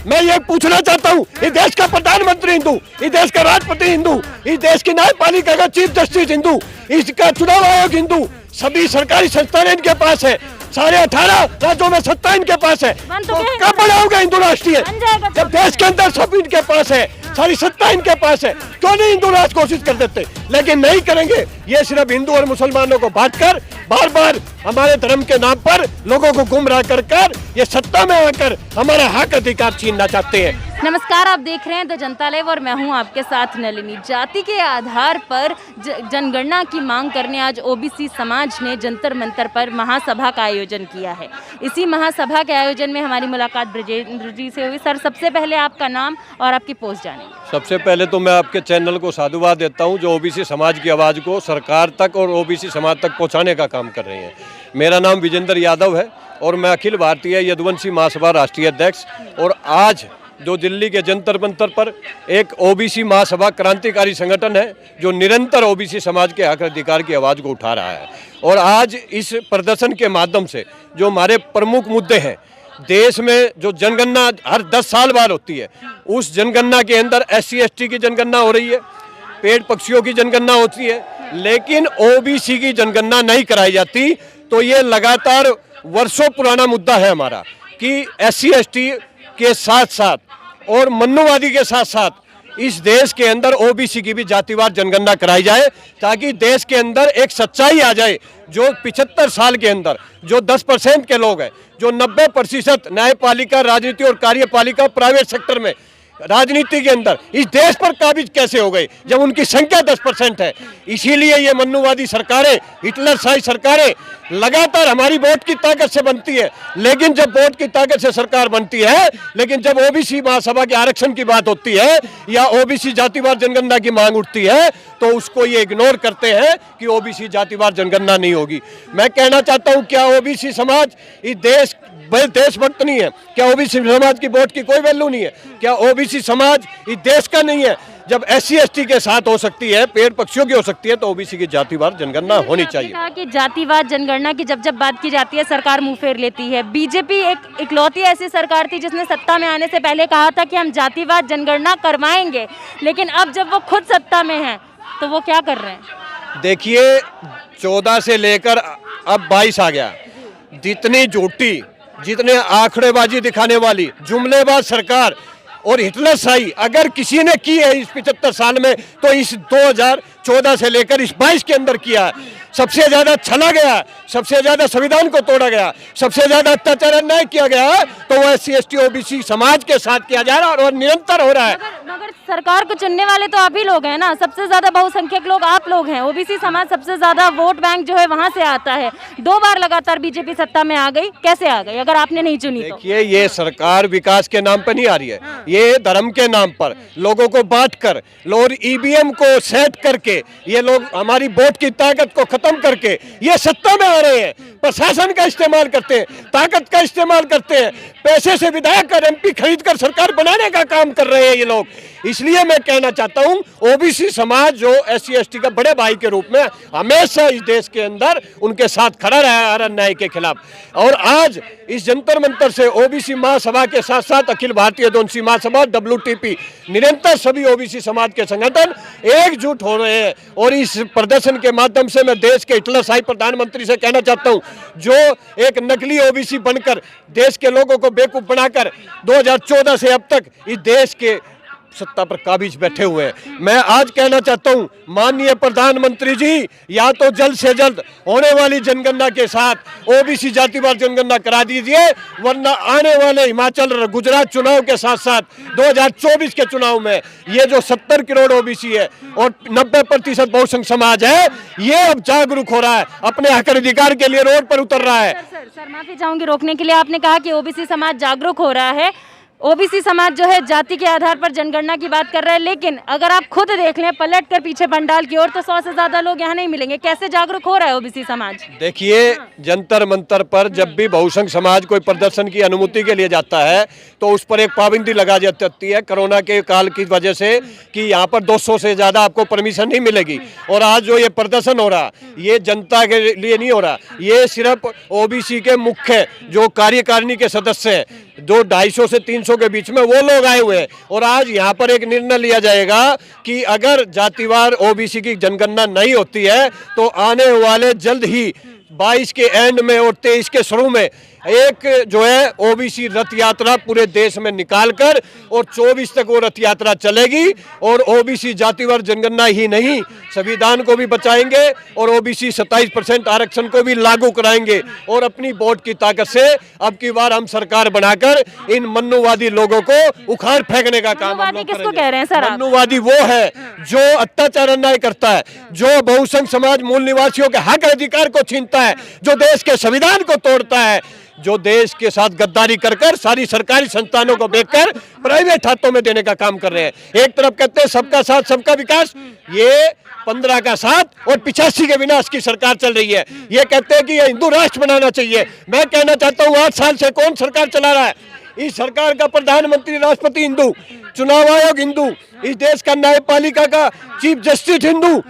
मैं ये पूछना चाहता हूँ, इस देश का प्रधानमंत्री हिंदू, इस देश का राष्ट्रपति हिंदू, इस देश की न्यायपालिका का चीफ जस्टिस हिंदू, इसका चुनाव आयोग हिंदू, सभी सरकारी संस्थान इनके पास है, सारे 18 राज्यों में सत्ता इनके पास है। तो कब बड़ा होगा हिंदू राष्ट्रीय? जब देश के अंदर सब इनके पास है, सारी सत्ता इनके पास है, क्यों नहीं हिंदू राष्ट्र घोषित कर देते? लेकिन नहीं करेंगे। ये सिर्फ हिंदू और मुसलमानों को बांटकर बार बार हमारे धर्म के नाम पर लोगों को गुमराह कर ये सत्ता में आकर हमारा हक अधिकार छीनना चाहते हैं। नमस्कार, आप देख रहे हैं द जनता लाइव और मैं हूं आपके साथ नलिनी। जाति के आधार पर जनगणना की मांग करने आज ओबीसी समाज ने जंतर मंतर पर महासभा का आयोजन किया है। इसी महासभा के आयोजन में हमारी मुलाकात ब्रजेंद्र जी से हुई। सर, सबसे पहले आपका नाम और आपकी पोस्ट जानेंगे। सबसे पहले तो मैं आपके चैनल को साधुवाद देता हूं, जो ओबीसी समाज की आवाज़ को सरकार तक और ओबीसी समाज तक पहुंचाने का काम कर रहे हैं। मेरा नाम विजेंद्र यादव है और मैं अखिल भारतीय यदुवंशी महासभा राष्ट्रीय अध्यक्ष। और आज जो दिल्ली के जंतर मंतर पर एक ओबीसी महासभा क्रांतिकारी संगठन है, जो निरंतर ओबीसी समाज के हक अधिकार की आवाज़ को उठा रहा है। और आज इस प्रदर्शन के माध्यम से जो हमारे प्रमुख मुद्दे हैं, देश में जो जनगणना हर 10 साल बाद होती है, उस जनगणना के अंदर SC ST की जनगणना हो रही है, पेड़ पक्षियों की जनगणना होती है, लेकिन ओबीसी की जनगणना नहीं कराई जाती। तो ये लगातार वर्षों पुराना मुद्दा है हमारा कि SC ST के साथ साथ और मनुवादी के साथ साथ इस देश के अंदर ओबीसी की भी जातिवार जनगणना कराई जाए, ताकि देश के अंदर एक सच्चाई आ जाए। जो 75 साल के अंदर जो 10% के लोग हैं, जो 90% न्यायपालिका, राजनीति और कार्यपालिका प्राइवेट सेक्टर में राजनीति के अंदर इस देश पर काबिज कैसे हो गए, जब उनकी संख्या 10% है। इसीलिए ये मनुवादी सरकारें, हिटलरशाही सरकारें लगातार हमारी वोट की ताकत से बनती है, लेकिन जब वोट की ताकत से सरकार बनती है, लेकिन जब ओबीसी महासभा के आरक्षण की बात होती है या ओबीसी जातिवार जनगणना की मांग उठती है, तो उसको ये इग्नोर करते हैं कि ओबीसी जातिवार जनगणना नहीं होगी। मैं कहना चाहता हूँ, क्या ओबीसी समाज इस देशभक्त नहीं है? क्या ओबीसी समाज की वोट की कोई वैल्यू नहीं है? क्या ओबीसी समाज इस देश का नहीं है? जब SC ST के साथ हो सकती है, पेड़ पक्षियों की हो सकती है, तो ओबीसी की जातिवार जनगणना होनी चाहिए। कहा कि जातिवार जनगणना की जब बात की जाती है, सरकार मुंह फेर लेती है। बीजेपी एक इकलौती ऐसी सरकार थी जिसने सत्ता में आने से पहले कहा था कि हम जातिवार जनगणना करवाएंगे, लेकिन अब जब वो खुद सत्ता में है तो वो क्या कर रहे हैं? देखिए, 14 से लेकर अब 22 आ गया। जितनी झूठी, जितने आंकड़ेबाजी दिखाने वाली जुमलेबाज सरकार और हिटलरशाही अगर किसी ने की है इस 75 साल में, तो इस 2014 से लेकर इस 22 के अंदर किया है। सबसे ज्यादा छला गया, सबसे ज्यादा संविधान को तोड़ा गया, सबसे ज्यादा अत्याचार अन्याय किया गया, तो वो SC ST OBC समाज के साथ किया जा रहा है और निरंतर हो रहा है। मगर सरकार को चुनने वाले तो आप ही लोग हैं ना, सबसे ज्यादा बहुसंख्यक लोग आप लोग हैं। ओबीसी समाज सबसे ज्यादा वोट बैंक जो है वहां से आता है। 2 बार लगातार बीजेपी सत्ता में आ गई, कैसे आ गई अगर आपने नहीं चुनी तो? देखिए, ये सरकार विकास के नाम पर नहीं आ रही है, ये धर्म के नाम पर लोगों को बांट कर और EVM को सेट करके ये लोग हमारी वोट की ताकत को खत्म करके ये सत्ता में आ रहे हैं। प्रशासन का इस्तेमाल करते हैं, ताकत का इस्तेमाल करते हैं, पैसे से विधायक और MP खरीद कर सरकार बनाने का काम कर रहे हैं ये लोग। इसलिए मैं कहना चाहता हूं, ओबीसी समाज जो SC ST का बड़े भाई के रूप में हमेशा इस देश के अंदर उनके साथ खड़ा रहा है अन्याय के खिलाफ। और आज इस जंतर मंतर से ओबीसी महासभा के साथ साथ अखिल भारतीय यदुवंशी महासभा WTP निरंतर सभी ओबीसी समाज के संगठन एकजुट हो रहे हैं। और इस प्रदर्शन के माध्यम से मैं देश के हिटलरशाही प्रधानमंत्री से कहना चाहता हूं, जो एक नकली ओबीसी बनकर देश के लोगों को बेवकूफ बनाकर 2014 से अब तक इस देश के सत्ता पर काबिज बैठे हुए हैं। मैं आज कहना चाहता हूं, माननीय प्रधानमंत्री जी, या तो जल्द से जल्द होने वाली जनगणना के साथ ओबीसी जातिवार जनगणना करा दीजिए, वरना आने वाले हिमाचल गुजरात चुनाव के साथ साथ 2024 के चुनाव में ये जो 70 करोड़ ओबीसी है और 90% बहुसंख्यक समाज है, ये अब जागरूक हो रहा है, अपने हक अधिकार के लिए रोड पर उतर रहा है। सर माफी चाहूंगी रोकने के लिए। आपने कहा कि ओबीसी समाज जागरूक हो रहा है, ओबीसी समाज जो है जाति के आधार पर जनगणना की बात कर रहा है, लेकिन अगर आप खुद देख लें पलट कर पीछे पंडाल की ओर, तो 100 से ज्यादा लोग यहाँ नहीं मिलेंगे। कैसे जागरूक हो रहा है ओबीसी समाज? देखिए, जंतर मंतर पर जब भी बहुसंख्यक समाज कोई प्रदर्शन की अनुमति के लिए जाता है, तो उस पर एक पाबंदी लगा जाती है कोरोना के काल की वजह से, कि यहाँ पर 200 से ज्यादा आपको परमिशन नहीं मिलेगी। और आज जो ये प्रदर्शन हो रहा, ये जनता के लिए नहीं हो रहा, ये सिर्फ ओबीसी के मुख्य जो कार्यकारिणी के सदस्य हैं, जो 250 से 300 के बीच में वो लोग आए हुए हैं। और आज यहाँ पर एक निर्णय लिया जाएगा कि अगर जातिवार ओबीसी की जनगणना नहीं होती है तो आने वाले जल्द ही 22 के एंड में और 23 के शुरू में एक जो है ओबीसी रथ यात्रा पूरे देश में निकालकर और 24 तक वो रथ यात्रा चलेगी। और ओबीसी जातिवार जनगणना ही नहीं, संविधान को भी बचाएंगे और ओबीसी 27% आरक्षण को भी लागू कराएंगे। और अपनी वोट की ताकत से अब की बार हम सरकार बनाकर इन मन्नुवादी लोगों को उखाड़ फेंकने का काम हम लोग किसको कह रहे हैं सर? मन्नुवादी वो है जो अत्याचार अन्याय करता है, जो बहुसंख्य समाज मूल निवासियों के हक अधिकार को छीनता है, जो देश के संविधान को तोड़ता है, जो देश के साथ गद्दारी कर सारी सरकारी संस्थानों को बेचकर प्राइवेट हाथों में देने का काम कर रहे हैं। एक तरफ कहते हैं सबका साथ सबका विकास, ये 15 का साथ और 85 के विनाश की सरकार चल रही है। ये कहते हैं कि ये हिंदू राष्ट्र बनाना चाहिए। मैं कहना चाहता हूँ 8 साल से कौन सरकार चला रहा है? इस सरकार का प्रधानमंत्री राष्ट्रपति हिंदू, चुनाव आयोग हिंदू, इस देश का न्यायपालिका का चीफ जस्टिस हिंदू,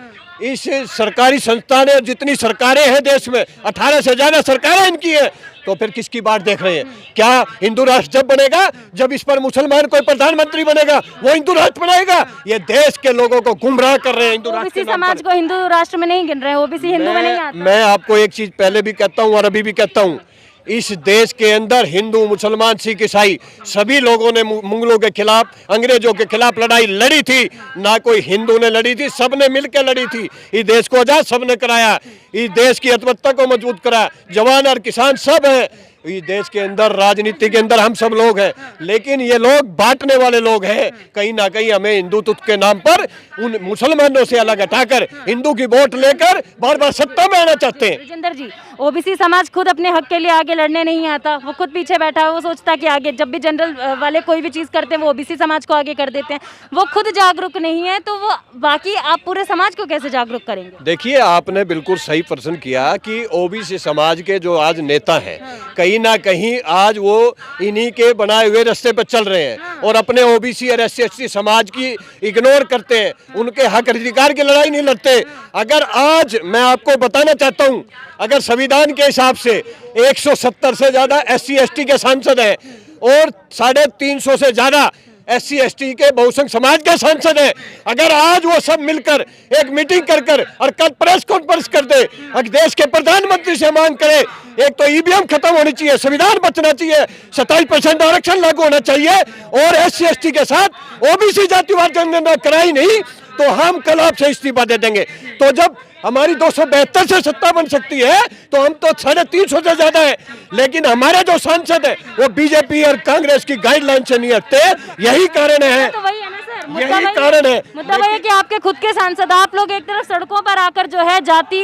इस सरकारी संस्थानें जितनी सरकारें हैं देश में 18 से ज्यादा सरकारें इनकी है। तो फिर किसकी बात देख रहे हैं? क्या हिंदू राष्ट्र जब बनेगा, जब इस पर मुसलमान कोई प्रधानमंत्री बनेगा वो हिंदू राष्ट्र बनाएगा? ये देश के लोगों को गुमराह कर रहे हैं हिंदू राष्ट्र के नाम पर। समाज को हिंदू राष्ट्र में नहीं गिन रहे हैं, ओबीसी हिंदू में नहीं आता। मैं आपको एक चीज पहले भी कहता हूँ और अभी भी कहता हूँ, इस देश के अंदर हिंदू मुसलमान सिख ईसाई सभी लोगों ने मुगलों के खिलाफ अंग्रेजों के खिलाफ लड़ाई लड़ी थी। ना कोई हिंदू ने लड़ी थी, सबने मिलकर लड़ी थी। इस देश को आजाद सबने कराया, इस देश की अर्थव्यवस्था को मजबूत कराया। जवान और किसान सब हैं इस देश के अंदर, राजनीति के अंदर हम सब लोग हैं। लेकिन ये लोग बांटने वाले लोग हैं। कहीं ना कहीं हमें हिंदुत्व के नाम पर उन मुसलमानों से अलग हटाकर हिंदू की वोट लेकर बार बार सत्ता में आना चाहते हैं। विजेंद्र जी, ओबीसी समाज खुद अपने हक के लिए आगे लड़ने नहीं आता, वो खुद पीछे बैठा है। वो सोचता कि आगे जब भी जनरल वाले कोई भी चीज़ करते हैं वो ओबीसी समाज को आगे कर देते हैं। वो खुद जागरूक नहीं है तो वो बाकी आप पूरे समाज को कैसे जागरूक करेंगे? देखिए, आपने बिल्कुल सही प्रश्न किया कि ओबीसी समाज के जो आज नेता हैं कहीं ना कहीं आज वो इन्हीं के बनाए हुए रास्ते पर चल रहे हैं और अपने ओबीसी और SC/ST समाज की इग्नोर करते हैं, उनके हक अधिकार की लड़ाई नहीं लड़ते। अगर आज मैं आपको बताना चाहता हूं, अगर संविधान के हिसाब से 170 से ज्यादा SC/ST के सांसद हैं और 350 से ज्यादा SC/ST के बहुसंख्य समाज के सांसद हैं, अगर आज वो सब मिलकर एक मीटिंग कर और कल प्रेस कॉन्फ्रेंस कर दे, अगर देश के प्रधानमंत्री से मांग करे, एक तो EVM खत्म होनी चाहिए, संविधान बचना चाहिए, 27% आरक्षण लागू होना चाहिए और SC/ST के साथ ओबीसी जातिवार जनगणना कराई नहीं तो हम कल आपसे इस्तीफा दे देंगे। तो जब हमारी 272 से सत्ता बन सकती है तो हम तो 350 से ज्यादा है, लेकिन हमारे जो सांसद है वो बीजेपी और कांग्रेस की गाइडलाइन से नहीं हटते। यही कारण है, तो वही है ना सर, यही कारण है। मुद्दा वही है कि आपके खुद के सांसद, आप लोग एक तरफ सड़कों पर आकर जो है जाति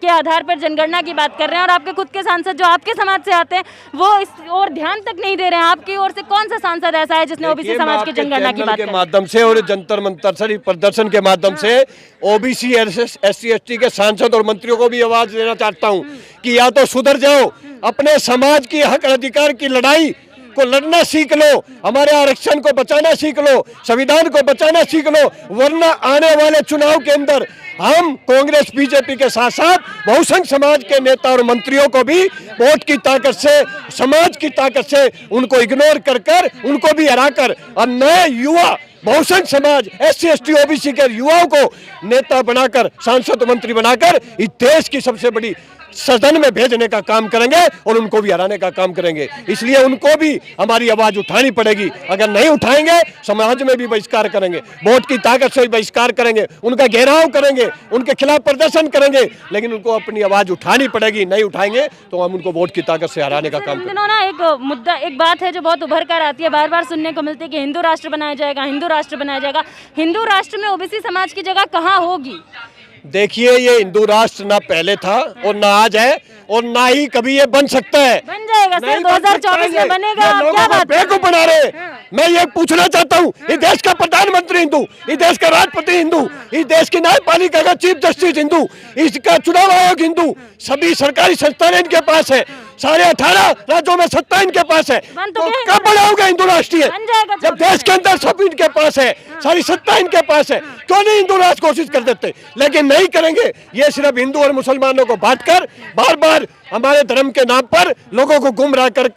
के आधार पर जनगणना की बात कर रहे हैं और आपके खुद के सांसद जो आपके समाज से आते हैं वो इस और ध्यान तक नहीं दे रहे हैं। आपकी ओर से कौन सा सांसद ऐसा है जिसने ओबीसी समाज की जनगणना की बात के माध्यम से और जंतर मंतर से प्रदर्शन के माध्यम से ओबीसी SC/ST के सांसद और मंत्रियों को भी आवाज देना चाहता हूं कि या तो सुधर जाओ, अपने समाज की हक अधिकार की लड़ाई को लड़ना सीख लो, हमारे आरक्षण को बचाना सीख लो, संविधान को बचाना सीख लो, वरना आने वाले चुनाव के अंदर हम कांग्रेस बीजेपी के साथ साथ बहुसंख्य समाज के नेता और मंत्रियों को भी वोट की ताकत से, समाज की ताकत से उनको इग्नोर कर उनको भी हराकर और नए युवा बहुसंख्य समाज SC/ST OBC के युवाओं को नेता बनाकर, सांसद मंत्री बनाकर इस देश की सबसे बड़ी सदन में भेजने का काम करेंगे और उनको भी हराने का काम करेंगे। इसलिए उनको भी हमारी आवाज उठानी पड़ेगी। अगर नहीं उठाएंगे समाज में भी बहिष्कार करेंगे, वोट की ताकत से भी बहिष्कार करेंगे, उनका घेराव करेंगे, उनके खिलाफ प्रदर्शन करेंगे, लेकिन उनको अपनी आवाज उठानी पड़ेगी। नहीं उठाएंगे तो हम उनको वोट की ताकत से हराने का काम करेंगे। ना एक मुद्दा, एक बात है जो बहुत उभर कर आती है, बार बार सुनने को मिलती है कि हिंदू राष्ट्र बनाया जाएगा, हिंदू राष्ट्र बनाया जाएगा। हिंदू राष्ट्र में ओबीसी समाज की जगह कहाँ होगी? देखिए, ये हिंदू राष्ट्र ना पहले था और ना आज है और ना ही कभी ये बन सकता है। बन जाएगा सर, 2024 में बनेगा। क्या बात बेवकूफ बना रहे। मैं ये पूछना चाहता हूँ, इस देश का प्रधानमंत्री हिंदू, इस देश का राष्ट्रपति हिंदू, इस देश की न्यायपालिका का चीफ जस्टिस हिंदू, इसका चुनाव आयोग हिंदू, सभी सरकारी संस्थान इनके पास है, सारे 18 राज्यों में सत्ता इनके पास है, बन तो तो गया कब बड़ा होगा हिंदू राष्ट्रीय? बन जाएगा जब देश के अंदर सब इनके पास है, सारी सत्ता इनके पास है, क्यों नहीं हिंदू राष्ट्र कोशिश कर देते? लेकिन नहीं करेंगे। ये सिर्फ हिंदू और मुसलमानों को बांटकर बार बार हमारे धर्म के नाम पर लोगों को गुमराह कर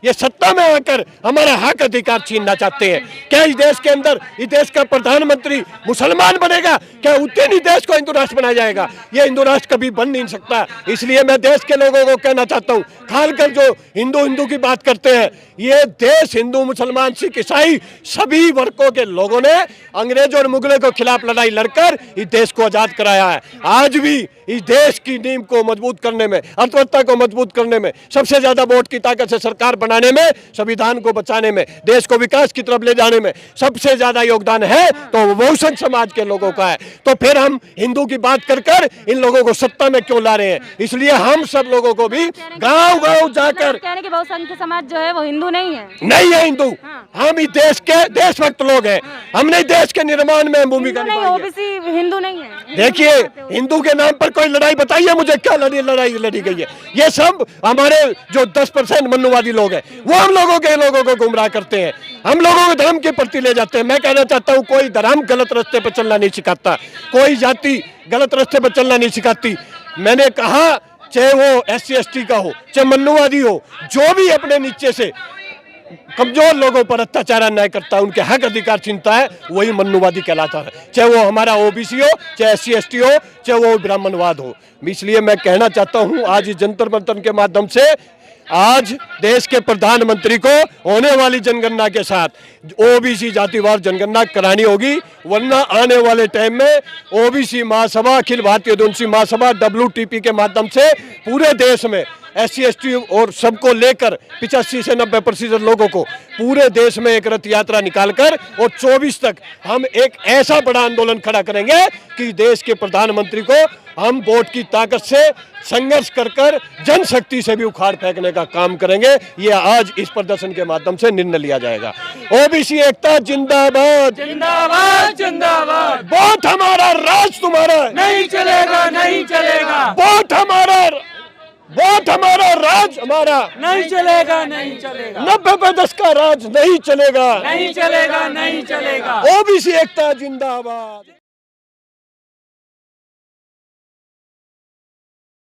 ये सत्ता में आकर हमारा हक अधिकार छीनना चाहते हैं। क्या इस देश के अंदर इस देश का प्रधानमंत्री मुसलमान बनेगा? क्या उतने ही देश को हिंदू राष्ट्र बनाया जाएगा? ये हिंदू राष्ट्र कभी बन नहीं सकता। इसलिए मैं देश के लोगों को कहना चाहता हूँ, खासकर जो हिंदू हिंदू की बात करते हैं, ये देश हिंदू मुसलमान सिख ईसाई सभी वर्गों के लोगों ने अंग्रेजों और मुगलों के खिलाफ लड़ाई लड़कर इस देश को आजाद कराया है। आज भी इस देश की नींव को मजबूत करने में, अर्थव्यवस्था को मजबूत करने में, सबसे ज्यादा वोट की ताकत से सरकार बनाने में, संविधान को बचाने में, देश को विकास की तरफ ले जाने में सबसे ज्यादा योगदान है तो बहुसंख्य समाज के लोगों का है। तो फिर हम हिंदू की बात कर इन लोगों को सत्ता में क्यों ला रहे हैं? इसलिए हम सब लोगों को भी गांव-गांव जाकर कहने के बहुसंख्य समाज जो है वो हिंदू नहीं है, नहीं है हिंदू, हम इस देश के देशभक्त लोग हैं। हमने देश के निर्माण में भूमिका निभाई है। ओबीसी हिंदू नहीं है। देखिए, हिंदू के नाम पर कोई लड़ाई बताइए मुझे, क्या लड़ाई लड़ी गई है? ये सब हमारे जो 10% मनुवादी लोग हैं वो हम लोगों को गुमराह करते हैं, हम लोगों को धर्म के प्रति ले जाते हैं। मैं कहना चाहता हूँ, कोई धर्म गलत रास्ते पर चलना नहीं सिखाता, कोई जाति गलत रास्ते पर चलना नहीं सिखाती। मैंने कहा, चाहे वो SC ST का हो, चाहे मनुवादी हो, जो भी अपने नीचे से कमजोर लोगों पर अत्याचार अन्याय करता है, उनके हक अधिकार छीनता है, वही मनुवादी कहलाता है। चाहे वो हमारा OBC हो, चाहे SC ST हो, चाहे वो ब्राह्मणवाद हो। इसलिए मैं कहना चाहता हूं, आज इस जंतर मंतर के माध्यम से आज देश के प्रधानमंत्री को होने वाली जनगणना के साथ OBC जातिवार जनगणना करानी होगी, वरना आने वाले टाइम में OBC महासभा, अखिल भारतीय आदिवासी महासभा WTP के माध्यम से पूरे देश में SC ST और सबको लेकर 85 से 90% लोगों को पूरे देश में एक रथ यात्रा निकालकर और 24 तक हम एक ऐसा बड़ा आंदोलन खड़ा करेंगे कि देश के प्रधानमंत्री को हम वोट की ताकत से संघर्ष कर जनशक्ति से भी उखाड़ फेंकने का काम करेंगे। ये आज इस प्रदर्शन के माध्यम से निर्णय लिया जाएगा। OBC एकता जिंदाबाद, जिंदाबाद जिंदाबाद। वोट हमारा, राज तुम्हारा नहीं चलेगा, नहीं चलेगा। वोट हमारा, राज हमारा नहीं चलेगा, नहीं चलेगा। 90 का राज नहीं चलेगा, नहीं चलेगा, नहीं चलेगा। OBC एकता जिंदाबाद।